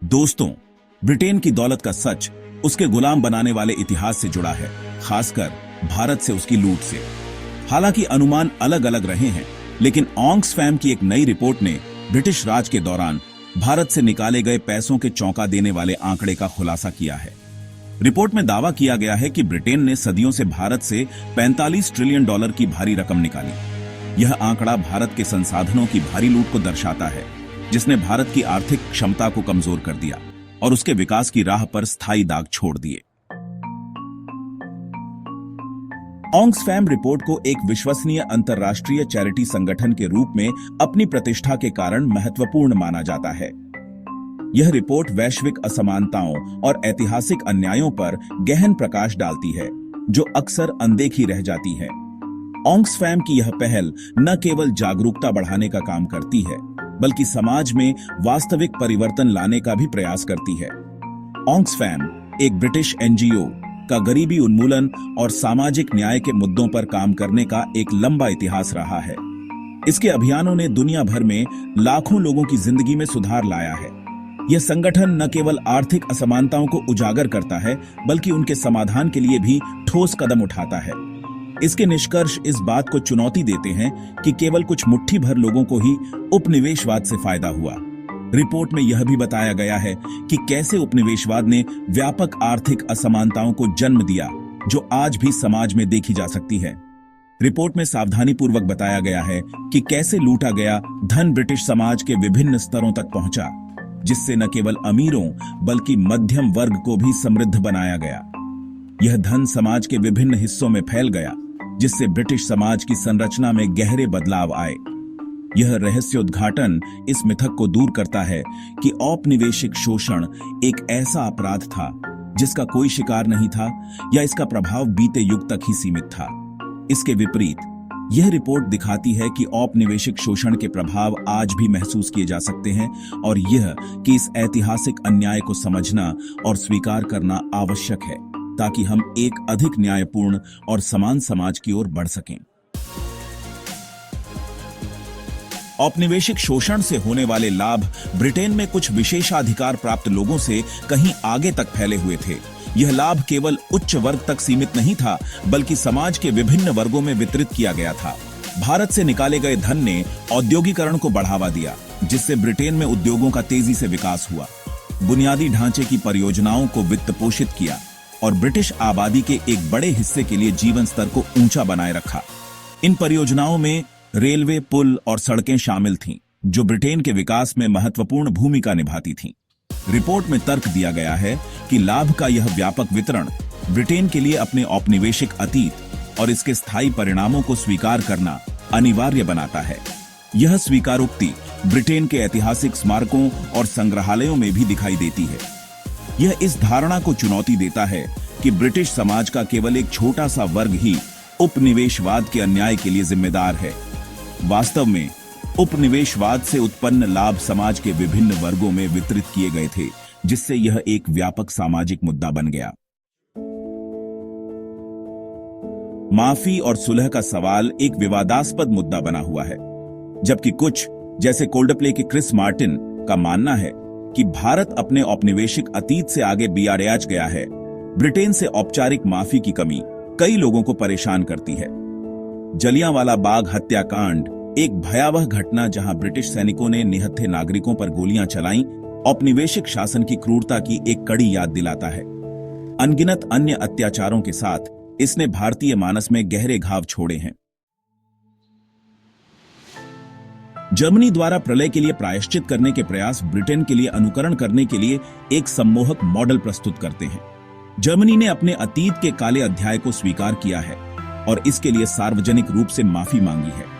दोस्तों, ब्रिटेन की दौलत का सच उसके गुलाम बनाने वाले इतिहास से जुड़ा है, खासकर भारत से उसकी लूट से। हालांकि अनुमान अलग अलग रहे हैं, लेकिन ऑक्सफैम की एक नई रिपोर्ट ने ब्रिटिश राज के दौरान भारत से निकाले गए पैसों के चौंका देने वाले आंकड़े का खुलासा किया है। रिपोर्ट में दावा किया गया है कि ब्रिटेन ने सदियों से भारत से 45 ट्रिलियन डॉलर की भारी रकम निकाली। यह आंकड़ा भारत के संसाधनों की भारी लूट को दर्शाता है, जिसने भारत की आर्थिक क्षमता को कमजोर कर दिया और उसके विकास की राह पर स्थायी दाग छोड़ दिए। ऑक्सफैम रिपोर्ट को एक विश्वसनीय अंतर्राष्ट्रीय चैरिटी संगठन के रूप में अपनी प्रतिष्ठा के कारण महत्वपूर्ण माना जाता है। यह रिपोर्ट वैश्विक असमानताओं और ऐतिहासिक अन्यायों पर गहन प्रकाश डालती है, जो अक्सर अनदेखी रह जाती है। ऑक्सफैम की यह पहल न केवल जागरूकता बढ़ाने का काम करती है, बल्कि समाज में वास्तविक परिवर्तन लाने का भी प्रयास करती है। ऑक्सफैम एक ब्रिटिश एनजीओ का गरीबी उन्मूलन और सामाजिक न्याय के मुद्दों पर काम करने का एक लंबा इतिहास रहा है। इसके अभियानों ने दुनिया भर में लाखों लोगों की जिंदगी में सुधार लाया है। यह संगठन न केवल आर्थिक असमानताओं को उजागर करता है, बल्कि उनके समाधान के लिए भी ठोस कदम उठाता है। इसके निष्कर्ष इस बात को चुनौती देते हैं कि केवल कुछ मुट्ठी भर लोगों को ही उपनिवेशवाद से फायदा हुआ। रिपोर्ट में यह भी बताया गया है कि कैसे उपनिवेशवाद ने व्यापक आर्थिक असमानताओं को जन्म दिया, जो आज भी समाज में देखी जा सकती है। रिपोर्ट में सावधानीपूर्वक बताया गया है कि कैसे लूटा गया धन ब्रिटिश समाज के विभिन्न स्तरों तक पहुंचा, जिससे न केवल अमीरों बल्कि मध्यम वर्ग को भी समृद्ध बनाया गया। यह धन समाज के विभिन्न हिस्सों में फैल गया, जिससे ब्रिटिश समाज की संरचना में गहरे बदलाव आए। यह रहस्योद्घाटन इस मिथक को दूर करता है कि औपनिवेशिक शोषण एक ऐसा अपराध था जिसका कोई शिकार नहीं था, या इसका प्रभाव बीते युग तक ही सीमित था। इसके विपरीत यह रिपोर्ट दिखाती है कि औपनिवेशिक शोषण के प्रभाव आज भी महसूस किए जा सकते हैं, और यह कि इस ऐतिहासिक अन्याय को समझना और स्वीकार करना आवश्यक है, ताकि हम एक अधिक न्यायपूर्ण और समान समाज की ओर बढ़ सकें। औपनिवेशिक शोषण से होने वाले लाभ ब्रिटेन में कुछ विशेषाधिकार प्राप्त लोगों से कहीं आगे तक फैले हुए थे। यह लाभ केवल उच्च वर्ग तक सीमित नहीं था, बल्कि समाज के विभिन्न वर्गों में वितरित किया गया था। भारत से निकाले गए धन ने औद्योगिकरण को बढ़ावा दिया, जिससे ब्रिटेन में उद्योगों का तेजी से विकास हुआ। बुनियादी ढांचे की परियोजनाओं को वित्त पोषित किया और ब्रिटिश आबादी के एक बड़े हिस्से के लिए जीवन स्तर को ऊंचा बनाए रखा। इन परियोजनाओं में रेलवे, पुल और सड़कें शामिल थीं, जो ब्रिटेन के विकास में महत्वपूर्ण भूमिका निभाती थीं। रिपोर्ट में तर्क दिया गया है कि लाभ का यह व्यापक वितरण ब्रिटेन के लिए अपने औपनिवेशिक अतीत और इसके स्थायी परिणामों को स्वीकार करना अनिवार्य बनाता है। यह स्वीकारोक्ति ब्रिटेन के ऐतिहासिक स्मारकों और संग्रहालयों में भी दिखाई देती है। यह इस धारणा को चुनौती देता है कि ब्रिटिश समाज का केवल एक छोटा सा वर्ग ही उपनिवेशवाद के अन्याय के लिए जिम्मेदार है। वास्तव में उपनिवेशवाद से उत्पन्न लाभ समाज के विभिन्न वर्गों में वितरित किए गए थे, जिससे यह एक व्यापक सामाजिक मुद्दा बन गया। माफी और सुलह का सवाल एक विवादास्पद मुद्दा बना हुआ है, जबकि कुछ, जैसे कोल्डप्ले के क्रिस मार्टिन, का मानना है कि भारत अपने औपनिवेशिक अतीत से आगे बियारियाज गया है। ब्रिटेन से औपचारिक माफी की कमी कई लोगों को परेशान करती है। जलियांवाला बाग हत्याकांड एक भयावह घटना, जहां ब्रिटिश सैनिकों ने निहत्थे नागरिकों पर गोलियां चलाईं, औपनिवेशिक शासन की क्रूरता की एक कड़ी याद दिलाता है। अनगिनत अन्य अत्याचारों के साथ इसने भारतीय मानस में गहरे घाव छोड़े हैं। जर्मनी द्वारा प्रलय के लिए प्रायश्चित करने के प्रयास ब्रिटेन के लिए अनुकरण करने के लिए एक सम्मोहक मॉडल प्रस्तुत करते हैं। जर्मनी ने अपने अतीत के काले अध्याय को स्वीकार किया है और इसके लिए सार्वजनिक रूप से माफी मांगी है।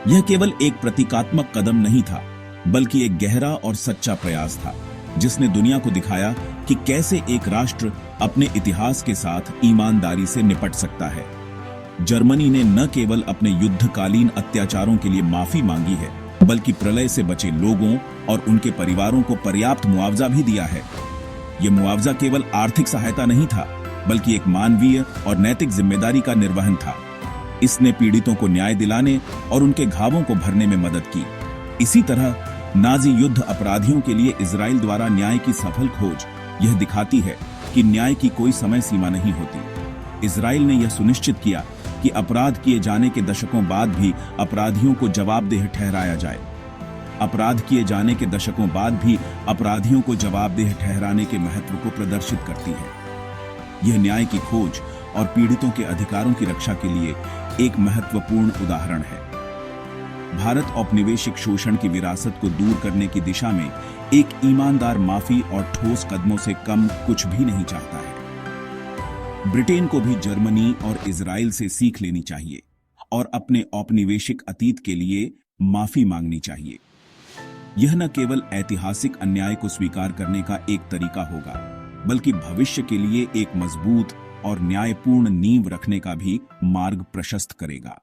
यह केवल एक प्रतीकात्मक कदम नहीं था, बल्कि एक गहरा और सच्चा प्रयास था, जिसने दुनिया को दिखाया कि कैसे एक राष्ट्र अपने इतिहास के साथ ईमानदारी से निपट सकता है। जर्मनी ने न केवल अपने युद्धकालीन अत्याचारों के लिए माफी मांगी है, बल्कि प्रलय से बचे लोगों और उनके परिवारों को पर्याप्त मुआवजा भी दिया है। यह मुआवजा केवल आर्थिक सहायता नहीं था, बल्कि एक मानवीय और नैतिक जिम्मेदारी का निर्वहन था। इसने पीड़ितों को न्याय दिलाने और उनके घावों को भरने में मदद की। इसी तरह नाजी युद्ध अपराधियों के लिए इजराइल द्वारा न्याय की सफल खोज यह दिखाती है कि न्याय की कोई समय सीमा नहीं होती। इजराइल ने यह सुनिश्चित किया कि अपराध किए जाने के दशकों बाद भी अपराधियों को जवाबदेह ठहराया जाए। अपराध किए जाने के दशकों बाद भी अपराधियों को जवाबदेह ठहराने के महत्व को प्रदर्शित करती है। यह न्याय की खोज और पीड़ितों के अधिकारों की रक्षा के लिए एक महत्वपूर्ण उदाहरण है। भारत औपनिवेशिक शोषण की विरासत को दूर करने की दिशा में एक ईमानदार माफी और ठोस कदमों से कम कुछ भी नहीं चाहता है। ब्रिटेन को भी जर्मनी और इजराइल से सीख लेनी चाहिए और अपने औपनिवेशिक अतीत के लिए माफी मांगनी चाहिए। यह न केवल ऐतिहासिक अन्याय को स्वीकार करने का एक तरीका होगा, बल्कि भविष्य के लिए एक मजबूत और न्यायपूर्ण नींव रखने का भी मार्ग प्रशस्त करेगा।